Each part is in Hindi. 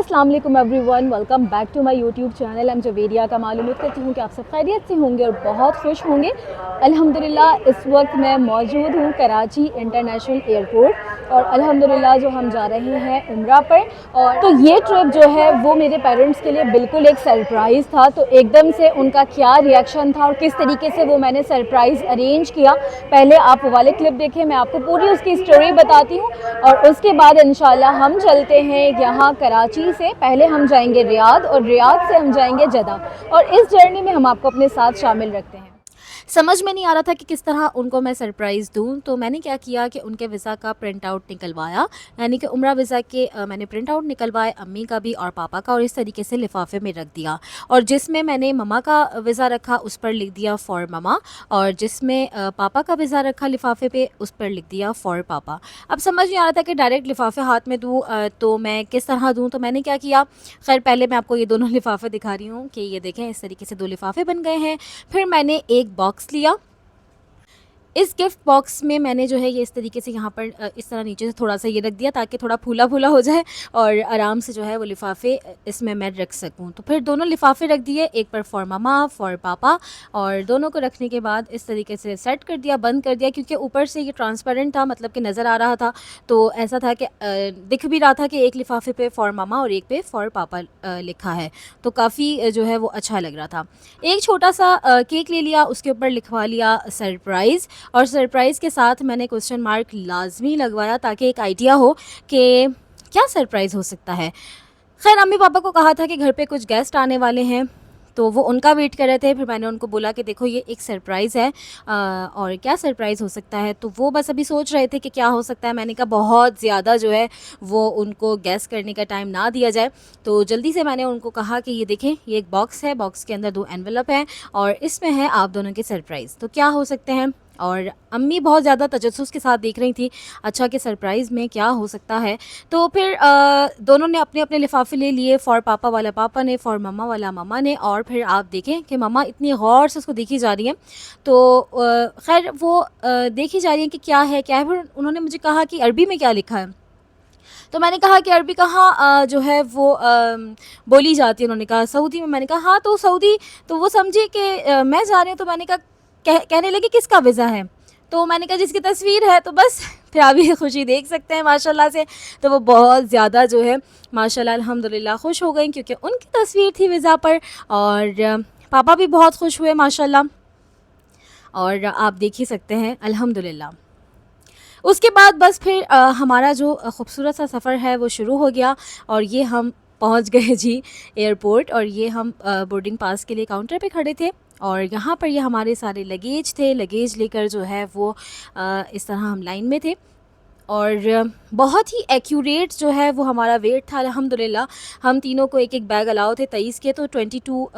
अस्सलाम वालेकुम everyone, welcome back to my YouTube channel. हम जवेरिया का मालूम करती हूँ कि आप सब खैरियत से होंगे और बहुत खुश होंगे। अल्हम्दुलिल्लाह इस वक्त मैं मौजूद हूँ कराची इंटरनेशनल एयरपोर्ट और अल्हम्दुलिल्लाह जो हम जा रहे हैं उम्रा पर। और तो ये ट्रिप जो है वो मेरे पेरेंट्स के लिए बिल्कुल एक सरप्राइज़ था। तो एकदम से उनका क्या रिएक्शन था और किस तरीके से वो मैंने सरप्राइज़ अरेंज किया, पहले आप वो वाले क्लिप देखें, मैं आपको पूरी उसकी स्टोरी बताती हूँ। और उसके बाद इंशाल्लाह हम चलते हैं यहाँ कराची से। पहले हम जाएंगे रियाद और रियाद से हम जाएंगे जद्दा और इस जर्नी में हम आपको अपने साथ शामिल रखते हैं। समझ में नहीं आ रहा था कि किस तरह उनको मैं सरप्राइज़ दूँ, तो मैंने क्या किया कि उनके वीज़ा का प्रिंट आउट निकलवाया, यानी कि उम्रा वीज़ा के मैंने प्रिंट आउट निकलवाए, अम्मी का भी और पापा का, और इस तरीके से लिफाफे में रख दिया। और जिसमें मैंने ममा का वीज़ा रखा उस पर लिख दिया फॉर ममा, और जिसमें पापा का वीज़ा रखा लिफाफे पे उस पर लिख दिया फॉर पापा। अब समझ नहीं आ रहा था कि डायरेक्ट लिफाफे हाथ में दूँ तो मैं किस तरह दूँ, तो मैंने क्या किया, खैर पहले मैं आपको ये दोनों लिफाफे दिखा रही हूँ कि ये देखें, इस तरीके से 2 लिफाफे बन गए हैं। फिर मैंने एक बॉक्स लिया। इस गिफ्ट बॉक्स में मैंने जो है ये इस तरीके से यहाँ पर इस तरह नीचे से थोड़ा सा ये रख दिया ताकि थोड़ा फूला फूला हो जाए और आराम से जो है वो लिफाफे इसमें मैं रख सकूँ। तो फिर दोनों लिफाफे रख दिए, एक पर फॉर ममा फॉर पापा, और दोनों को रखने के बाद इस तरीके से सेट कर दिया, बंद कर दिया, क्योंकि ऊपर से ये ट्रांसपेरेंट था, मतलब कि नज़र आ रहा था। तो ऐसा था कि दिख भी रहा था कि एक लिफाफे पे फॉर ममा और एक पे फॉर पापा लिखा है, तो काफ़ी जो है वो अच्छा लग रहा था। एक छोटा सा केक ले लिया, उसके ऊपर लिखवा लिया सरप्राइज़, और सरप्राइज़ के साथ मैंने क्वेश्चन मार्क लाजमी लगवाया ताकि एक आइडिया हो कि क्या सरप्राइज़ हो सकता है। खैर अम्मी पापा को कहा था कि घर पे कुछ गेस्ट आने वाले हैं, तो वो उनका वेट कर रहे थे। फिर मैंने उनको बोला कि देखो ये एक सरप्राइज़ है और क्या सरप्राइज़ हो सकता है, तो वो बस अभी सोच रहे थे कि क्या हो सकता है। मैंने कहा बहुत ज़्यादा जो है वो उनको गैस करने का टाइम ना दिया जाए, तो जल्दी से मैंने उनको कहा कि ये देखें, ये एक बॉक्स है, बॉक्स के अंदर 2 एनवेलप हैं और इसमें है आप दोनों के सरप्राइज़, तो क्या हो सकते हैं। और अम्मी बहुत ज़्यादा तजस्सुस के साथ देख रही थी, अच्छा कि सरप्राइज़ में क्या हो सकता है। तो फिर दोनों ने अपने अपने लिफाफे ले लिए, फॉर पापा वाला पापा ने, फॉर मम्मा वाला मम्मा ने, और फिर आप देखें कि मम्मा इतनी गौर से उसको देखी जा रही हैं। तो खैर वो देखी जा रही है कि क्या है क्या है। फिर उन्होंने मुझे कहा कि अरबी में क्या लिखा है, तो मैंने कहा कि अरबी कहाँ जो है वो बोली जाती है। उन्होंने कहा सऊदी में। मैंने कहा हाँ, तो सऊदी, तो वो समझे कि मैं जा रही हूँ। तो मैंने कहा कहने लगे किसका वीज़ा है, तो मैंने कहा जिसकी तस्वीर है। तो बस फिर आप ये खुशी देख सकते हैं माशाल्लाह से। तो वो बहुत ज़्यादा जो है माशाल्लाह अल्हम्दुलिल्लाह खुश हो गई, क्योंकि उनकी तस्वीर थी वीज़ा पर, और पापा भी बहुत खुश हुए माशाल्लाह, और आप देख ही सकते हैं अल्हम्दुलिल्लाह। उसके बाद बस फिर हमारा जो ख़ूबसूरत सा सफ़र है वो शुरू हो गया, और ये हम पहुंच गए जी एयरपोर्ट। और ये हम बोर्डिंग पास के लिए काउंटर पे खड़े थे, और यहाँ पर ये हमारे सारे लगेज थे। लगेज लेकर जो है वो इस तरह हम लाइन में थे, और बहुत ही एक्यूरेट जो है वो हमारा वेट था अल्हम्दुलिल्लाह। हम तीनों को एक एक बैग अलाउ थे 23 के, तो 22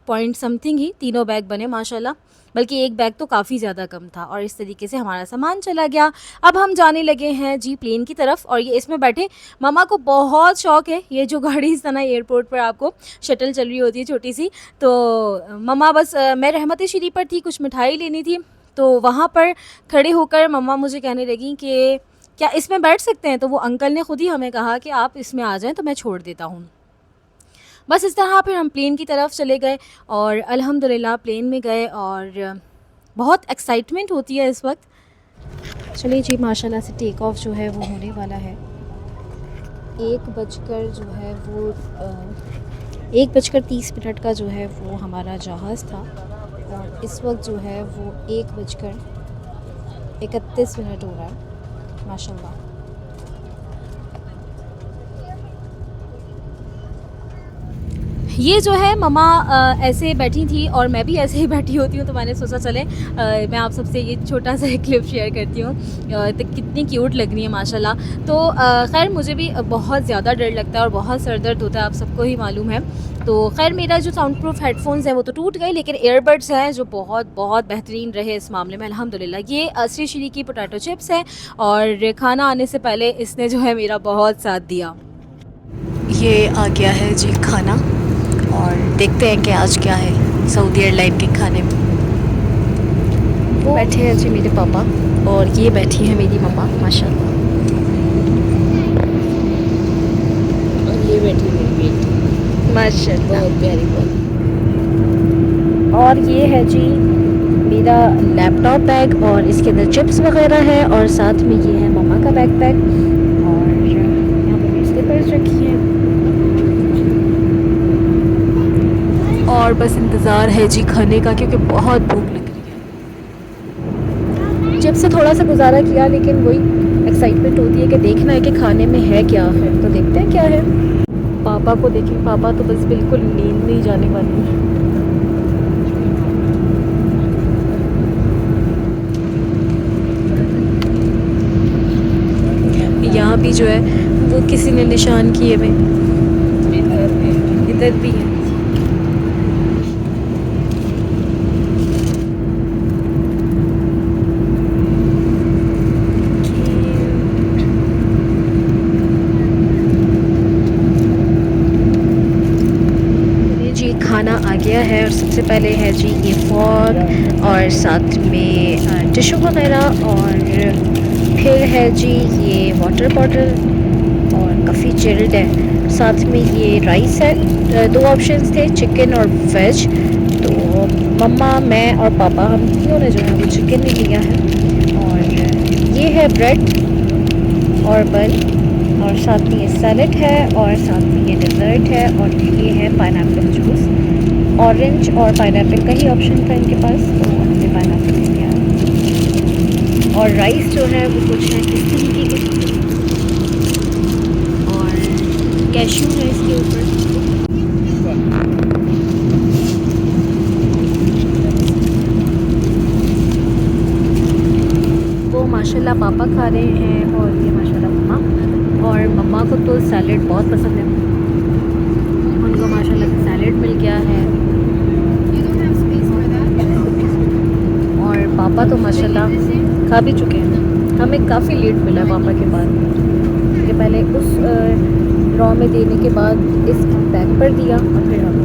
पॉइंट समथिंग ही तीनों बैग बने माशाल्लाह, बल्कि एक बैग तो काफ़ी ज़्यादा कम था। और इस तरीके से हमारा सामान चला गया। अब हम जाने लगे हैं जी प्लेन की तरफ, और ये इसमें बैठे ममा को बहुत शौक़ है, ये जो गाड़ी इस तरह एयरपोर्ट पर आपको शटल चल रही होती है छोटी सी, तो ममा बस मैं रहमत शरीफ पर थी, कुछ मिठाई लेनी थी, तो वहाँ पर खड़े होकर मम्मा मुझे कहने लगी कि क्या इसमें बैठ सकते हैं, तो वो अंकल ने ख़ुद ही हमें कहा कि आप इसमें आ जाएं तो मैं छोड़ देता हूँ। बस इस तरह फिर हम प्लेन की तरफ चले गए, और अल्हम्दुलिल्लाह प्लेन में गए, और बहुत एक्साइटमेंट होती है इस वक्त। चलिए जी माशाल्लाह से टेक ऑफ जो है वो होने वाला है। 1 बजकर जो है वो 1 बजकर 30 मिनट का जो है वो हमारा जहाज़ था, और इस वक्त जो है वो 1 बजकर 31 मिनट हो रहा है माशाल्लाह। ये जो है ममा ऐसे बैठी थी और मैं भी ऐसे ही बैठी होती हूँ, तो मैंने सोचा चले मैं आप सबसे ये छोटा सा एक क्लिप शेयर करती हूँ। तो कितनी क्यूट लग रही है माशाल्लाह। तो खैर मुझे भी बहुत ज़्यादा डर लगता है और बहुत सर दर्द होता है, आप सबको ही मालूम है। तो खैर मेरा जो साउंड प्रूफ हेडफोन्स हैं वो तो टूट गए, लेकिन ईयरबड्स हैं जो बहुत बहुत बेहतरीन रहे इस मामले में अल्हम्दुलिल्लाह। ये श्री श्री की पोटैटो चिप्स हैं, और खाना आने से पहले इसने जो है मेरा बहुत साथ दिया। ये आ गया है जी खाना, और देखते हैं कि आज क्या है सऊदी एयरलाइन के खाने में। वो बैठे हैं जी मेरे पापा, और ये बैठी है मेरी मम्मा माशाल्लाह, और ये बैठी है माशाल्लाह। बहुत प्यारी बहुत। और ये है जी मेरा लैपटॉप बैग और इसके अंदर चिप्स वगैरह है और साथ में ये है मम्मा का बैकपैक और यहाँ पर मेरी स्लीपर्स रखी हैं और बस इंतज़ार है जी खाने का क्योंकि बहुत भूख लग रही है। चिप्स से थोड़ा सा गुजारा किया लेकिन वही एक्साइटमेंट होती है कि देखना है कि खाने में है क्या है, तो देखते हैं क्या है। पापा को देखें, पापा तो बस बिल्कुल नींद नहीं जाने वाली है। यहाँ भी जो है वो किसी ने निशान किए हुए, इधर भी है। जी खाना आ गया है और सबसे पहले है जी ये फॉर्क और साथ में टिशू वगैरह और फिर है जी ये वाटर बॉटल और काफ़ी चिल्ड है। साथ में ये राइस है, दो ऑप्शंस थे चिकन और वेज, तो मम्मा मैं और पापा हम तीनों ने जो है वो चिकन ही लिया है। और ये है ब्रेड और बन और साथ में ये सैलेड है और साथ में ये डिज़र्ट है और ये है पाइनएप्पल जूस। ऑरेंज और पाइनएप्पल का ही ऑप्शन था इनके पास, तो हमने पाइनएप्पल लिया। और राइस जो है वो कुछ है इस तरीके के और कैश्यू है इसके ऊपर। वो माशाल्लाह पापा खा रहे हैं और ये माशाल्लाह मम्मा, और मम्मा को तो सैलेड बहुत पसंद है, उनको माशाल्लाह से सैलेड मिल गया है। और पापा तो माशाल्लाह खा भी चुके हैं, हमें काफ़ी लेट मिला पापा के बाद, कि पहले उस रॉ में देने के बाद इस बैग पर दिया और फिर हम।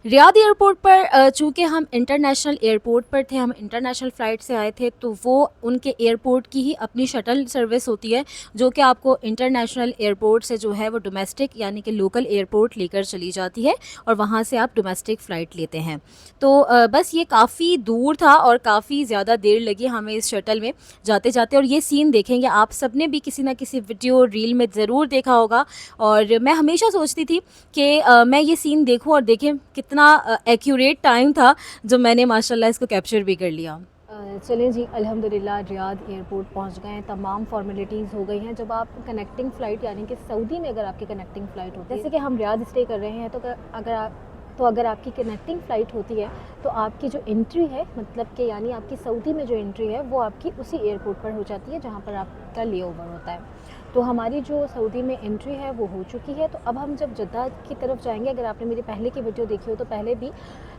रियाद एयरपोर्ट पर चूँकि हम इंटरनेशनल एयरपोर्ट पर थे, हम इंटरनेशनल फ़्लाइट से आए थे, तो वो उनके एयरपोर्ट की ही अपनी शटल सर्विस होती है जो कि आपको इंटरनेशनल एयरपोर्ट से जो है वो डोमेस्टिक यानी कि लोकल एयरपोर्ट लेकर चली जाती है और वहाँ से आप डोमेस्टिक फ़्लाइट लेते हैं। तो बस ये काफ़ी दूर था और काफ़ी ज़्यादा देर लगी हमें इस शटल में जाते जाते। और ये सीन देखेंगे आप सब ने भी किसी ना किसी वीडियो रील में ज़रूर देखा होगा, और मैं हमेशा सोचती थी कि मैं ये सीन देखूं और देखें कितना एक्यूरेट टाइम था जो मैंने माशाल्लाह इसको कैप्चर भी कर लिया। चलें जी, अल्हम्दुलिल्लाह रियाद एयरपोर्ट पहुंच गए हैं, तमाम फॉर्मेलिटीज़ हो गई हैं। जब आप कनेक्टिंग फ़्लाइट यानी कि सऊदी में अगर आपकी कनेक्टिंग फ़्लाइट होती है, जैसे कि हम रियाद स्टे कर रहे हैं, तो अगर आपकी कनेक्टिंग फ़्लाइट होती है तो आपकी जो एंट्री है, मतलब कि यानी आपकी सऊदी में जो एंट्री है वो आपकी उसी एयरपोर्ट पर हो जाती है जहाँ पर आपका ले ओवर होता है। तो हमारी जो सऊदी में एंट्री है वो हो चुकी है। तो अब हम जब जद्दा की तरफ जाएंगे, अगर आपने मेरी पहले की वीडियो देखी हो तो पहले भी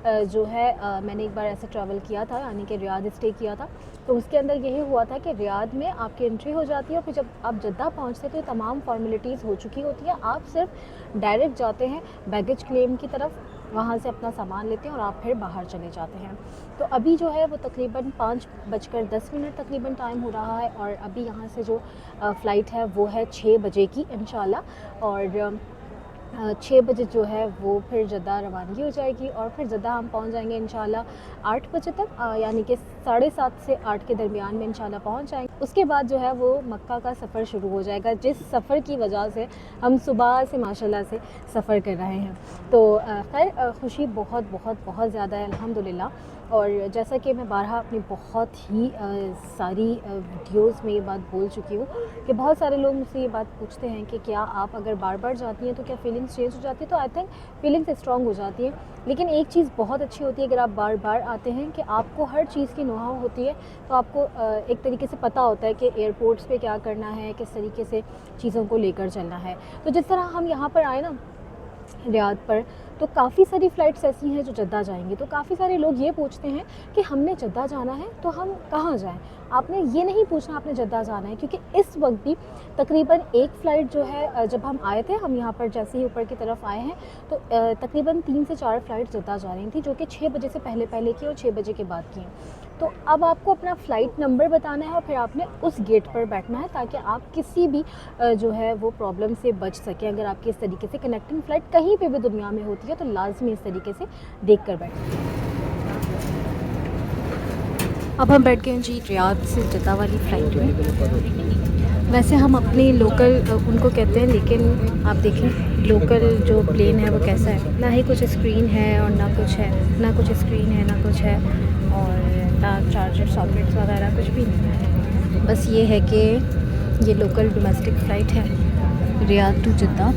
जो है मैंने एक बार ऐसे ट्रैवल किया था, यानी कि रियाद स्टे किया था, तो उसके अंदर यही हुआ था कि रियाद में आपकी एंट्री हो जाती है और फिर जब आप जद्दा पहुंचते तो ये तमाम फॉर्मेलिटीज़ हो चुकी होती है। आप सिर्फ डायरेक्ट जाते हैं बैगेज क्लेम की तरफ, वहाँ से अपना सामान लेते हैं और आप फिर बाहर चले जाते हैं। तो अभी जो है वो तकरीबन 5:10 तकरीबन टाइम हो रहा है और अभी यहाँ से जो फ़्लाइट है वो है 6 बजे की इंशाल्लाह, और 6 बजे जो है वो फिर जद्दा रवानगी हो जाएगी और फिर जद्दा हम पहुंच जाएंगे इंशाल्लाह 8 बजे तक, यानी कि 7:30 से 8 के दरमियान में इंशाल्लाह पहुंच जाएंगे। उसके बाद जो है वो मक्का का सफ़र शुरू हो जाएगा, जिस सफ़र की वजह से हम सुबह से माशाल्लाह से सफ़र कर रहे हैं। तो खैर खुशी बहुत बहुत बहुत ज़्यादा है अल्हम्दुलिल्लाह। और जैसा कि मैं बारहा अपनी बहुत ही सारी वीडियोज़ में ये बात बोल चुकी हूँ कि बहुत सारे लोग मुझसे ये बात पूछते हैं कि क्या आप अगर बार बार जाती हैं तो क्या फ़ीलिंग्स चेंज हो जाती है। तो आई थिंक फ़ीलिंग्स स्ट्रॉन्ग हो जाती हैं, लेकिन एक चीज़ बहुत अच्छी होती है अगर आप बार बार आते हैं कि आपको हर चीज़ की नोहाव होती है, तो आपको एक तरीके से पता होता है कि एयरपोर्ट्स पे क्या करना है, किस तरीके से चीज़ों को लेकर चलना है। तो जिस तरह हम यहाँ पर आए ना, रियाद पर, तो काफ़ी सारी फ़्लाइट्स ऐसी हैं जो जद्दा जाएंगी। तो काफ़ी सारे लोग ये पूछते हैं कि हमने जद्दा जाना है तो हम कहाँ जाएं। आपने ये नहीं पूछना आपने जद्दा जाना है, क्योंकि इस वक्त भी तकरीबन एक फ़्लाइट जो है, जब हम आए थे, हम यहाँ पर जैसे ही ऊपर की तरफ आए हैं तो तकरीबन 3 से 4 फ़्लाइट जद्दा जा रही थी, जो कि 6 बजे से पहले पहले की और 6 बजे के बाद की हैं। तो अब आपको अपना फ़्लाइट नंबर बताना है और फिर आपने उस गेट पर बैठना है, ताकि आप किसी भी जो है वो प्रॉब्लम से बच सकें। अगर आपकी इस तरीके से कनेक्टिंग फ़्लाइट कहीं पे भी दुनिया में होती है तो लाजमी इस तरीके से देख कर बैठें। अब हम बैठ गए हैं जी रियाद से जद्दा वाली फ़्लाइट में। वैसे हम अपने लोकल उनको कहते हैं, लेकिन आप देखें लोकल जो प्लेन है वो कैसा है, ना ही कुछ स्क्रीन है और ना कुछ है, ना कुछ स्क्रीन है ना कुछ है, और ना चार्जर सॉकेट्स वगैरह कुछ भी नहीं है। बस ये है कि ये लोकल डोमेस्टिक फ़्लाइट है रियाद टू जद्दा।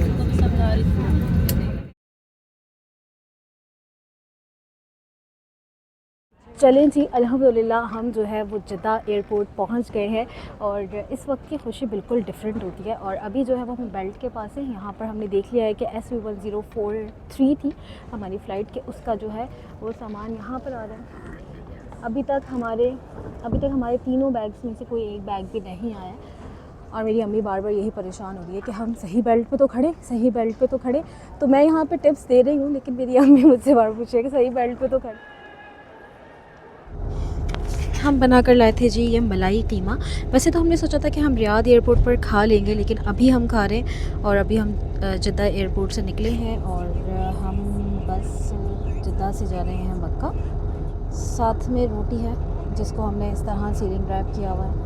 चलें जी, अल्हम्दुलिल्लाह हम जो है वो जद्दा एयरपोर्ट पहुंच गए हैं और इस वक्त की खुशी बिल्कुल डिफरेंट होती है। और अभी जो है वो हम बेल्ट के पास हैं, यहाँ पर हमने देख लिया है कि SU1043 थी हमारी फ़्लाइट के, उसका जो है वो सामान यहाँ पर आ रहा है। अभी तक हमारे तीनों बैग्स में से कोई एक बैग भी नहीं आया है और मेरी अम्मी बार बार यही परेशान हो रही है कि हम सही बेल्ट पे तो खड़े, सही बेल्ट पे तो खड़े। तो मैं यहाँ पे टिप्स दे रही हूँ, लेकिन मेरी अम्मी मुझसे बार पूछे कि सही बेल्ट पे तो खड़े। हम बना कर लाए थे जी ये मलाई कीमा। वैसे तो हमने सोचा था कि हम रियाद एयरपोर्ट पर खा लेंगे, लेकिन अभी हम खा रहे हैं। और अभी हम जद्दा एयरपोर्ट से निकले हैं और हम बस जद्दा से जा रहे हैं मक्का। साथ में रोटी है जिसको हमने इस तरह सीलिंग रैप किया हुआ है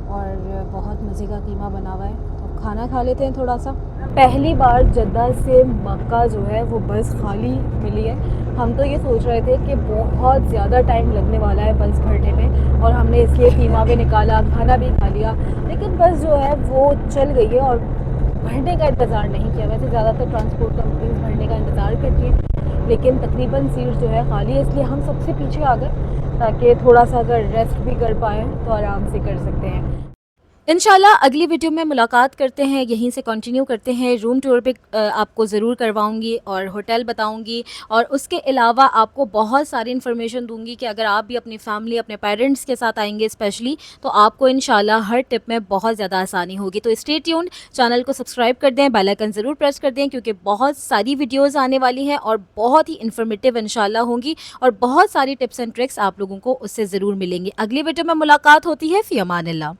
और बहुत मज़े का कीमा बना हुआ है। तो खाना खा लेते हैं थोड़ा सा। पहली बार जद्दा से मक्का जो है वो बस खाली मिली है। हम तो ये सोच रहे थे कि बहुत ज़्यादा टाइम लगने वाला है बस भरने में, और हमने इसलिए कीमा भी निकाला, खाना भी खा लिया, लेकिन बस जो है वो चल गई है और भरने का इंतज़ार नहीं किया। वैसे ज़्यादातर ट्रांसपोर्ट कंपनीज भरने का इंतज़ार करती हैं, लेकिन तकरीबन सीट जो है खाली है, इसलिए हम सबसे पीछे आ गए ताकि थोड़ा सा अगर रेस्ट भी कर पाएँ तो आराम से कर सकते हैं। इंशाल्लाह अगली वीडियो में मुलाकात करते हैं, यहीं से कंटिन्यू करते हैं। रूम टूर पे आपको ज़रूर करवाऊंगी और होटल बताऊंगी, और उसके अलावा आपको बहुत सारी इन्फॉर्मेशन दूंगी कि अगर आप भी अपनी फैमिली, अपने पेरेंट्स के साथ आएंगे स्पेशली, तो आपको इंशाल्लाह हर टिप में बहुत ज़्यादा आसानी होगी। तो स्टे ट्यून्ड, चैनल को सब्सक्राइब कर दें, बेल आइकन ज़रूर प्रेस कर दें, क्योंकि बहुत सारी वीडियोज़ आने वाली हैं और बहुत ही इन्फॉर्मेटिव इंशाल्लाह होंगी, और बहुत सारी टिप्स एंड ट्रिक्स आप लोगों को उससे ज़रूर मिलेंगी। अगली वीडियो में मुलाकात होती है। फ़ी अमान अल्लाह।